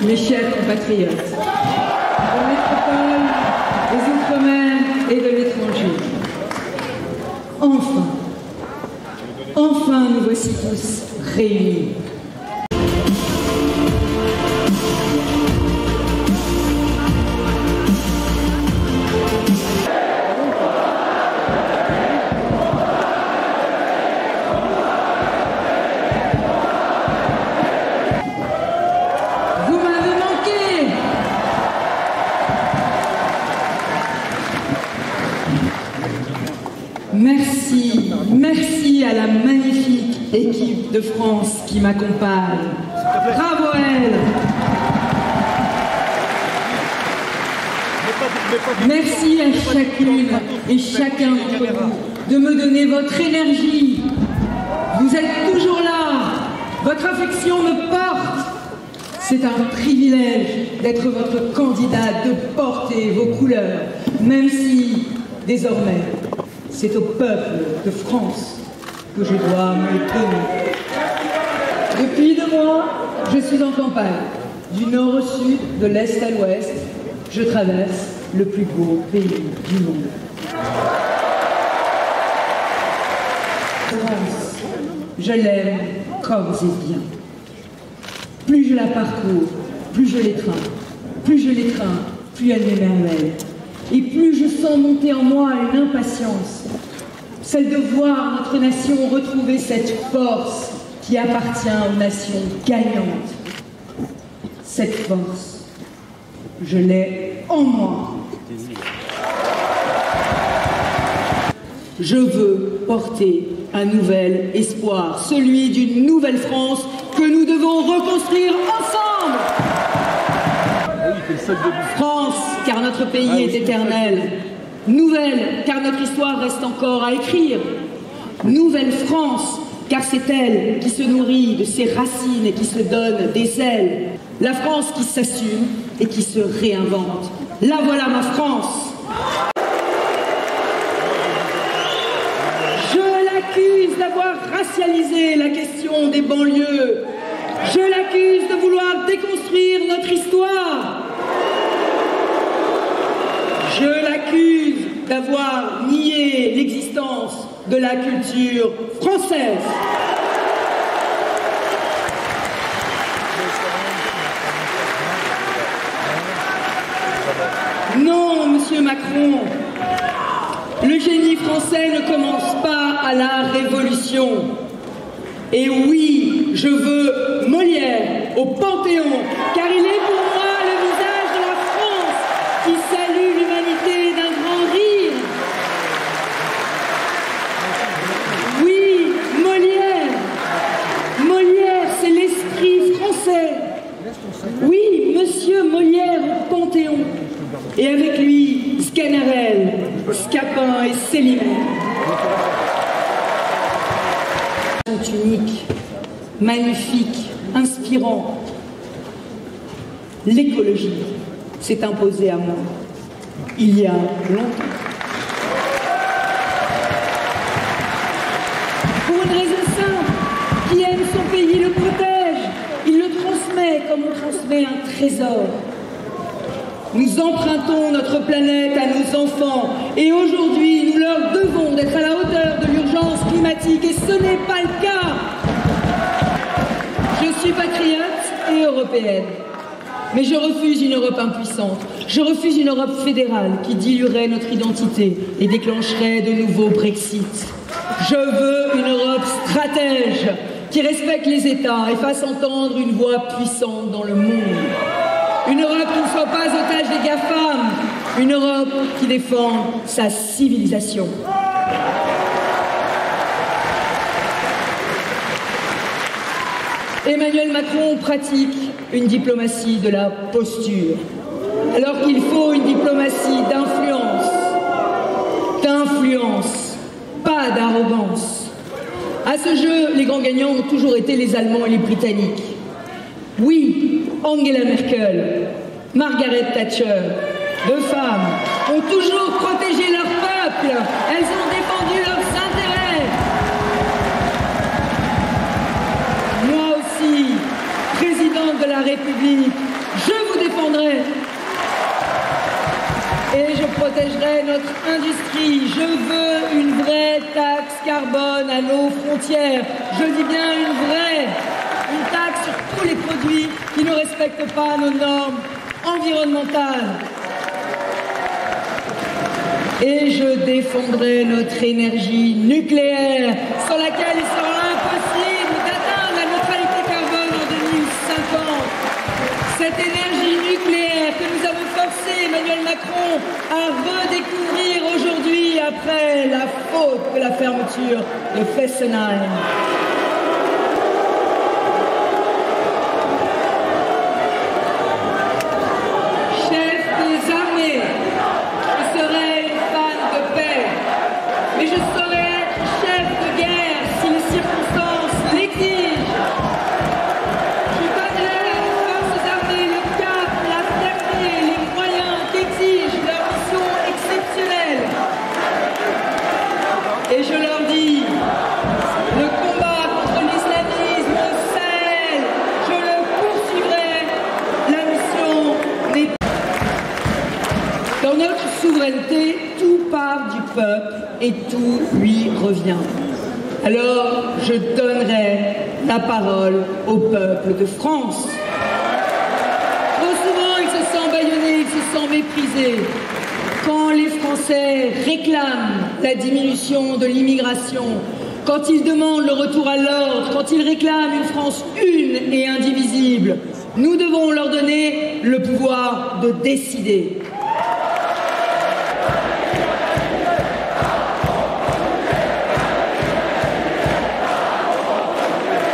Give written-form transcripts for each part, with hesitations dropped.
mes chers compatriotes, de métropole, des Outre-mer et de l'étranger. Enfin nous voici tous réunis. Merci à la magnifique équipe de France qui m'accompagne. Bravo à elle. Merci à chacune et chacun d'entre vous de me donner votre énergie. Vous êtes toujours là. Votre affection me porte. C'est un privilège d'être votre candidate, de porter vos couleurs, même si, désormais, c'est au peuple de France que je dois me donner. Depuis 2 mois, je suis en campagne. Du nord au sud, de l'est à l'ouest, je traverse le plus beau pays du monde. France, je l'aime corps et bien. Plus je la parcours, plus je l'étreins. Plus je l'étreins, plus elle m'émerveille. Et plus je sens monter en moi une impatience, celle de voir notre nation retrouver cette force qui appartient aux nations gagnantes. Cette force, je l'ai en moi. Je veux porter un nouvel espoir, celui d'une nouvelle France que nous devons reconstruire ensemble. France, car notre pays est éternel. Nouvelle, car notre histoire reste encore à écrire. Nouvelle France, car c'est elle qui se nourrit de ses racines et qui se donne des ailes. La France qui s'assume et qui se réinvente. La voilà ma France. Je l'accuse d'avoir racialisé la question des banlieues. Je l'accuse de vouloir déconstruire notre histoire. Je l'accuse d'avoir nié l'existence de la culture française. Non, monsieur Macron, le génie français ne commence pas à la Révolution. Et oui, je veux Molière au Panthéon, car il est pour moi le visage de la France qui salue l'humanité d'un grand rire. Oui, Molière. Molière, c'est l'esprit français. Oui, monsieur Molière au Panthéon. Et avec lui, Sganarelle, Scapin et Célimène. Unique, magnifique, inspirant. L'écologie s'est imposée à moi il y a longtemps. Pour une raison simple, qui aime son pays le protège, il le transmet comme on transmet un trésor. Nous empruntons notre planète à nos enfants et aujourd'hui, nous leur devons d'être à la hauteur de l'urgence climatique et ce n'est pas le cas. Je suis patriote et européenne, mais je refuse une Europe impuissante. Je refuse une Europe fédérale qui diluerait notre identité et déclencherait de nouveaux Brexit. Je veux une Europe stratège qui respecte les États et fasse entendre une voix puissante dans le monde. Une Europe qui ne soit pas otage des GAFAM, une Europe qui défend sa civilisation. Emmanuel Macron pratique une diplomatie de la posture, alors qu'il faut une diplomatie d'influence, pas d'arrogance. À ce jeu, les grands gagnants ont toujours été les Allemands et les Britanniques. Oui, Angela Merkel, Margaret Thatcher, 2 femmes, ont toujours protégé leur peuple, elles ont défendu leurs intérêts. Moi aussi, présidente de la République, protégerai notre industrie. Je veux une vraie taxe carbone à nos frontières. Je dis bien une vraie. Une taxe sur tous les produits qui ne respectent pas nos normes environnementales. Et je défendrai notre énergie nucléaire, sans laquelle il sera impossible d'atteindre la neutralité carbone en 2050. Cette énergie nucléaire que nous avons forcé Emmanuel Macron à redécouvrir aujourd'hui après la faute de la fermeture de Fessenheim. Et je leur dis, le combat contre l'islamisme au Sahel, je le poursuivrai. La mission n'est pas. Dans notre souveraineté, tout part du peuple et tout lui revient. Alors, je donnerai la parole au peuple de France. Trop souvent, il se sent bâillonné, il se sent méprisé. Quand les Français réclament la diminution de l'immigration, quand ils demandent le retour à l'ordre, quand ils réclament une France une et indivisible, nous devons leur donner le pouvoir de décider.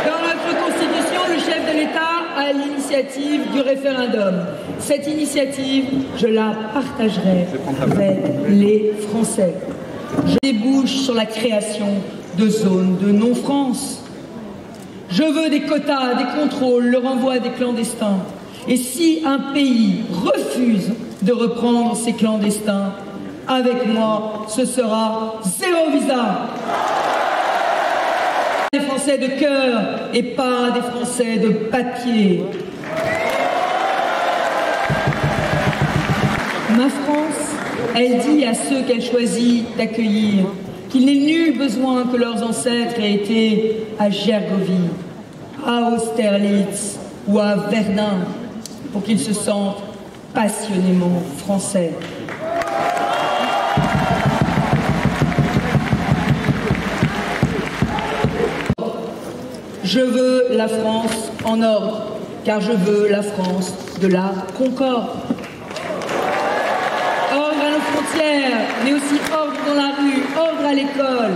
Dans notre Constitution, le chef de l'État a l'initiative du référendum. Cette initiative, je la partagerai avec les Français. Je débouche sur la création de zones de non-France. Je veux des quotas, des contrôles, le renvoi des clandestins. Et si un pays refuse de reprendre ses clandestins, avec moi, ce sera 0 visa. Des Français de cœur et pas des Français de papier. Ma France, elle dit à ceux qu'elle choisit d'accueillir qu'il n'est nul besoin que leurs ancêtres aient été à Gergovie, à Austerlitz ou à Verdun pour qu'ils se sentent passionnément français. Je veux la France en ordre, car je veux la France de la concorde. Mais aussi ordre dans la rue, ordre à l'école.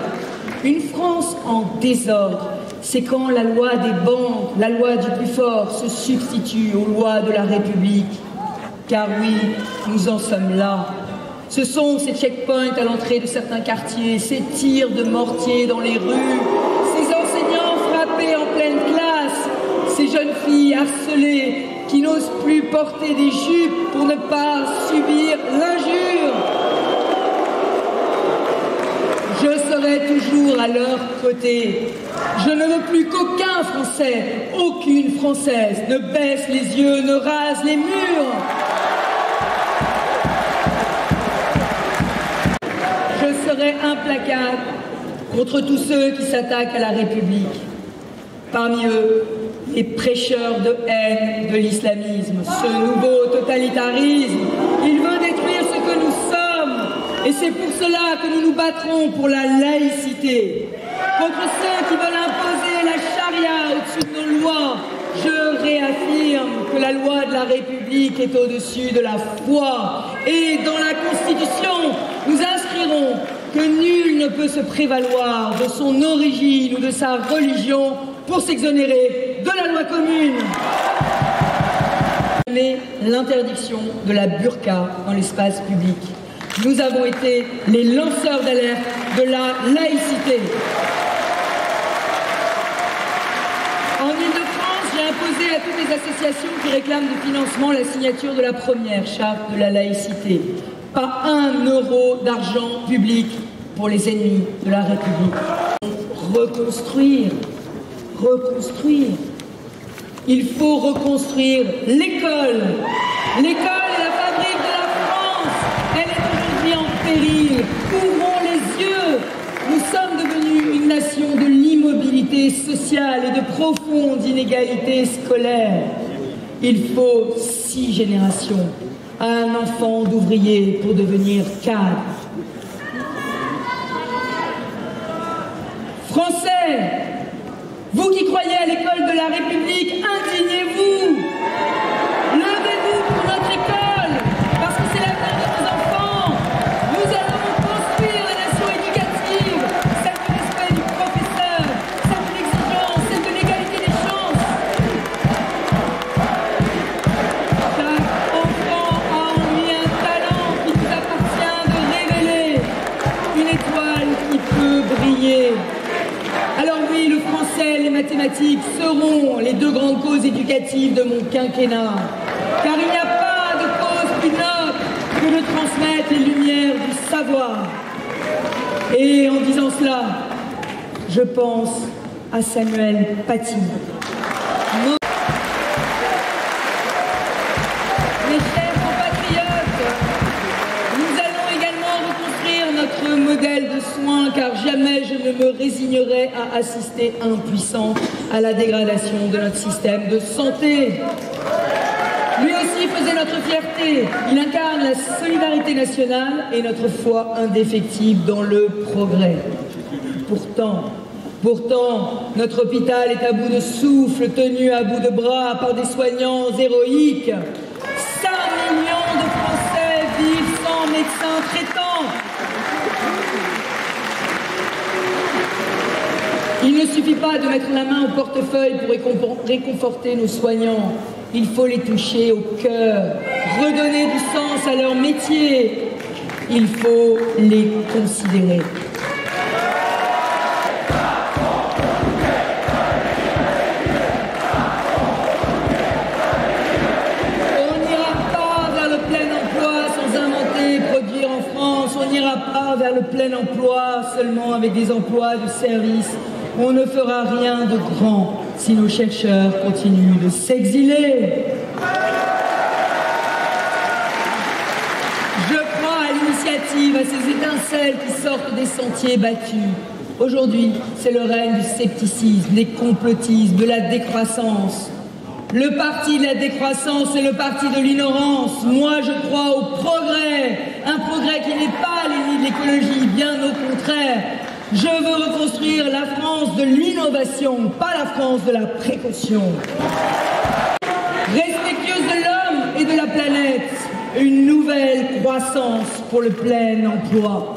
Une France en désordre, c'est quand la loi des bandes, la loi du plus fort se substitue aux lois de la République. Car oui, nous en sommes là. Ce sont ces checkpoints à l'entrée de certains quartiers, ces tirs de mortier dans les rues, ces enseignants frappés en pleine classe, ces jeunes filles harcelées qui n'osent plus porter des jupes pour ne pas subir l'injure. Je serai toujours à leur côté. Je ne veux plus qu'aucun Français, aucune Française ne baisse les yeux, ne rase les murs. Je serai implacable contre tous ceux qui s'attaquent à la République. Parmi eux, les prêcheurs de haine de l'islamisme, ce nouveau totalitarisme. Il veut détruire ce que nous sommes. Et c'est pour cela que nous nous battrons pour la laïcité. Contre ceux qui veulent imposer la charia au-dessus de nos lois, je réaffirme que la loi de la République est au-dessus de la foi. Et dans la Constitution, nous inscrirons que nul ne peut se prévaloir de son origine ou de sa religion pour s'exonérer de la loi commune. Mais l'interdiction de la burqa dans l'espace public. Nous avons été les lanceurs d'alerte de la laïcité. En Île-de-France, j'ai imposé à toutes les associations qui réclament du financement la signature de la première charte de la laïcité. Pas 1 euro d'argent public pour les ennemis de la République. Reconstruire. Il faut reconstruire l'école. L'école est la fabrique de la France. Elle est aujourd'hui en s'ouvrir, ouvrons les yeux. Nous sommes devenus une nation de l'immobilité sociale et de profondes inégalités scolaires. Il faut 6 générations à un enfant d'ouvrier pour devenir cadre. Français, vous qui croyez à l'école de la République, indignez-vous. Levez-vous pour notre école, parce que c'est l'avenir de nos enfants. Nous allons construire la nation éducative, celle du respect du professeur, celle de l'exigence, celle de l'égalité des chances. Chaque enfant a en lui un talent qui nous appartient de révéler, une étoile qui peut briller. Alors oui, le français, les mathématiques seront les 2 grandes causes éducatives de mon quinquennat. Car il n'y a pas de cause plus noble que de transmettre les lumières du savoir. Et en disant cela, je pense à Samuel Paty. Mes chers compatriotes, nous allons également reconstruire notre modèle de soins, car jamais je ne me résignerai à assister impuissant à la dégradation de notre système de santé. Lui aussi faisait notre fierté. Il incarne la solidarité nationale et notre foi indéfectible dans le progrès. Pourtant, notre hôpital est à bout de souffle, tenu à bout de bras par des soignants héroïques. 5 millions de Français vivent sans médecin traitant. Il ne suffit pas de mettre la main au portefeuille pour réconforter nos soignants. Il faut les toucher au cœur, redonner du sens à leur métier. Il faut les considérer. On n'ira pas vers le plein emploi sans inventer et produire en France. On n'ira pas vers le plein emploi seulement avec des emplois de service. On ne fera rien de grand si nos chercheurs continuent de s'exiler. Je crois à l'initiative, à ces étincelles qui sortent des sentiers battus. Aujourd'hui, c'est le règne du scepticisme, des complotismes, de la décroissance. Le parti de la décroissance est le parti de l'ignorance. Moi, je crois au progrès. Un progrès qui n'est pas l'ennemi de l'écologie, bien au contraire. Je veux reconstruire la France de l'innovation, pas la France de la précaution. Respectueuse de l'homme et de la planète, une nouvelle croissance pour le plein emploi.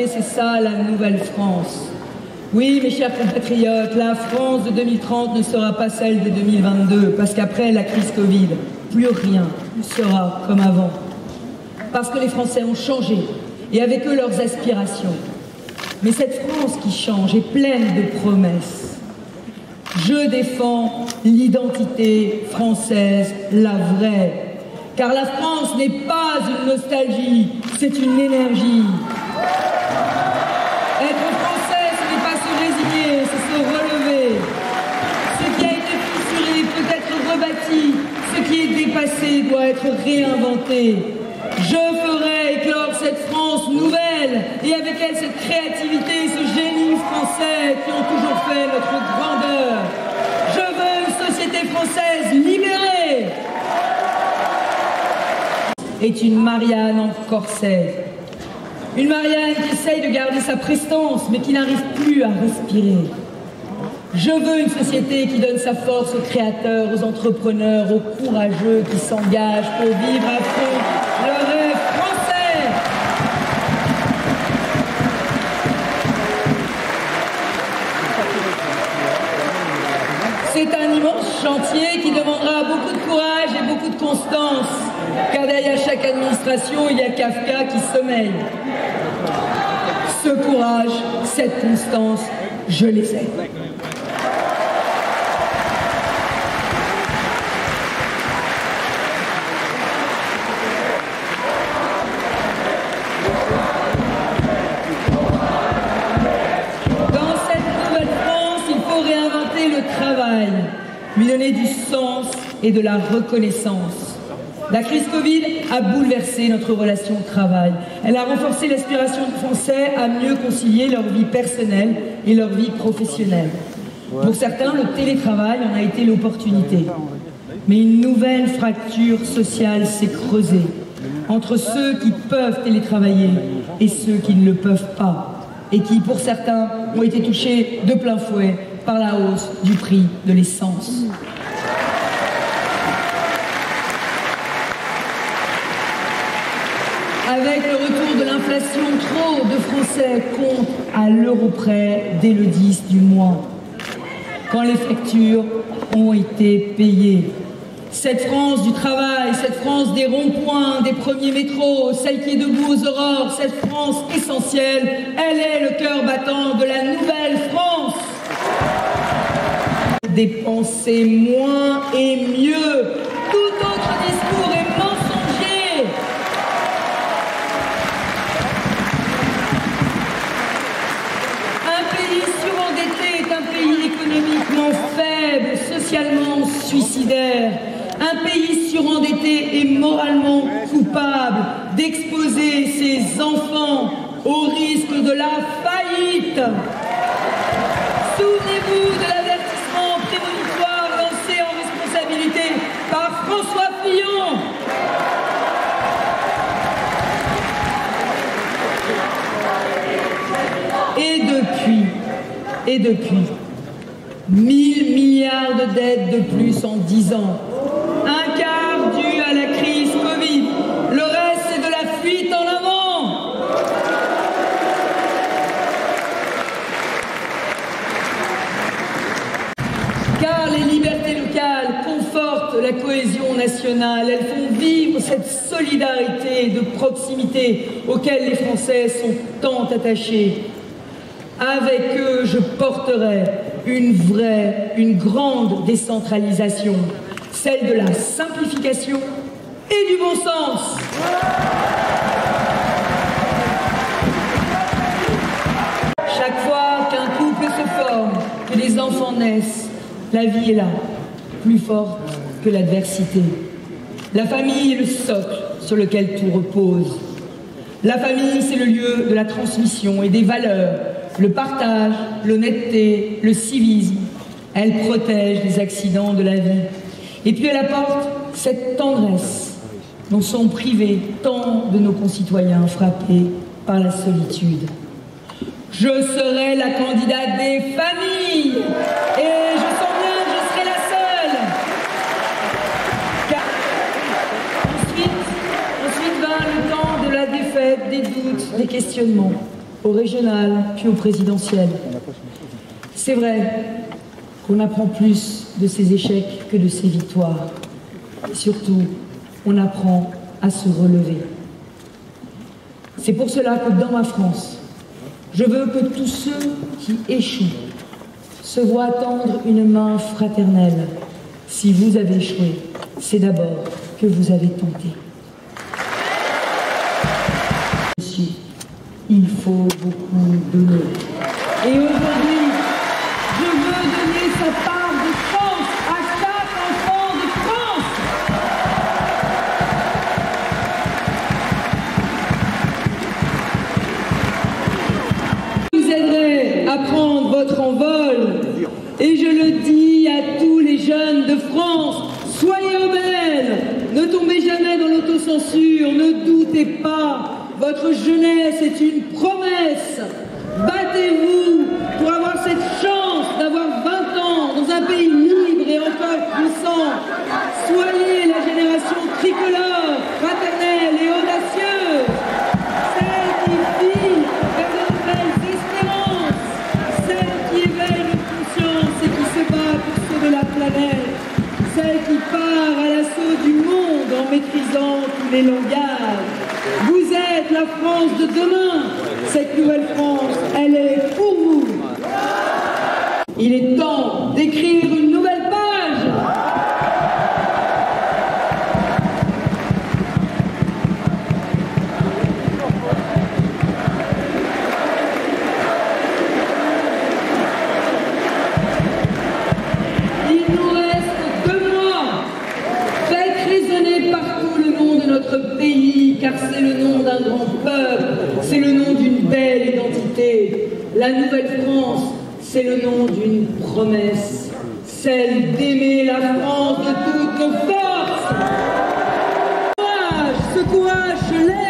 C'est ça la nouvelle France. Oui, mes chers compatriotes, la France de 2030 ne sera pas celle de 2022, parce qu'après la crise Covid, plus rien ne sera comme avant. Parce que les Français ont changé, et avec eux leurs aspirations. Mais cette France qui change est pleine de promesses. Je défends l'identité française, la vraie. Car la France n'est pas une nostalgie, c'est une énergie. Être français, ce n'est pas se résigner, c'est se relever. Ce qui a été fissuré peut être rebâti, ce qui est dépassé doit être réinventé. Je ferai éclore cette France nouvelle et avec elle cette créativité, ce génie français qui ont toujours fait notre grandeur. Je veux une société française libérée. Est une Marianne en corset. Une Marianne qui essaye de garder sa prestance, mais qui n'arrive plus à respirer. Je veux une société qui donne sa force aux créateurs, aux entrepreneurs, aux courageux qui s'engagent pour vivre à fond le rêve français. C'est un immense chantier qui demandera beaucoup de courage et beaucoup de constance, car derrière chaque administration, il y a Kafka qui sommeille. Ce courage, cette constance, je les ai. lui donner du sens et de la reconnaissance. La crise Covid a bouleversé notre relation au travail. Elle a renforcé l'aspiration des Français à mieux concilier leur vie personnelle et leur vie professionnelle. Pour certains, le télétravail en a été l'opportunité. Mais une nouvelle fracture sociale s'est creusée entre ceux qui peuvent télétravailler et ceux qui ne le peuvent pas, et qui, pour certains, ont été touchés de plein fouet par la hausse du prix de l'essence. Avec le retour de l'inflation, trop de Français comptent à l'euro près dès le 10 du mois, quand les factures ont été payées. Cette France du travail, cette France des ronds-points, des premiers métros, celle qui est debout aux aurores, cette France essentielle, elle est le cœur battant de la nouvelle France. Dépenser moins et mieux. Tout autre discours est mensonger. Un pays surendetté est un pays économiquement faible, socialement suicidaire. Un pays surendetté est moralement coupable d'exposer ses enfants au risque de la faillite. Souvenez-vous de l'avertissement prémonitoire lancé en responsabilité par François Fillon. Et depuis, 1000 milliards de dettes de plus en 10 ans. Un quart dû à la crise Covid. Le reste, c'est de la fuite en avant. Car les libertés locales confortent la cohésion nationale. Elles font vivre cette solidarité de proximité auquel les Français sont tant attachés. Avec eux, je porterai une grande décentralisation, celle de la simplification et du bon sens. Chaque fois qu'un couple se forme, que des enfants naissent, la vie est là, plus forte que l'adversité. La famille est le socle sur lequel tout repose. La famille, c'est le lieu de la transmission et des valeurs, le partage, l'honnêteté, le civisme. Elle protège des accidents de la vie. Et puis elle apporte cette tendresse dont sont privés tant de nos concitoyens frappés par la solitude. Je serai la candidate des familles et je sens bien que je serai la seule. Car ensuite vint le temps de la défaite, des doutes, des questionnements, au régional puis au présidentiel. C'est vrai qu'on apprend plus de ses échecs que de ses victoires. Et surtout, on apprend à se relever. C'est pour cela que dans ma France, je veux que tous ceux qui échouent se voient tendre une main fraternelle. Si vous avez échoué, c'est d'abord que vous avez tenté. Il faut beaucoup donner. Et aujourd'hui, je veux donner sa part de chance à chaque enfant de France. Je vous aiderai à prendre votre envol. Et je le dis à tous les jeunes de France, soyez rebelles, ne tombez jamais dans l'autocensure, ne doutez pas. Votre jeunesse est une promesse. Battez-vous pour avoir cette chance d'avoir 20 ans dans un pays libre et encore puissant. Soyez la génération tricolore, fraternelle et audacieuse. Celle qui file vers de nouvelles espérances. Celle qui éveille nos consciences et qui se bat pour sauver la planète. Celle qui part à l'assaut du monde en maîtrisant tous les langages. Vous êtes la France de demain. Cette nouvelle France, elle est pour vous. Il est temps d'écrire une nouvelle page. Il nous reste vérité. La Nouvelle France, c'est le nom d'une promesse, celle d'aimer la France de toutes nos forces. Ce courage,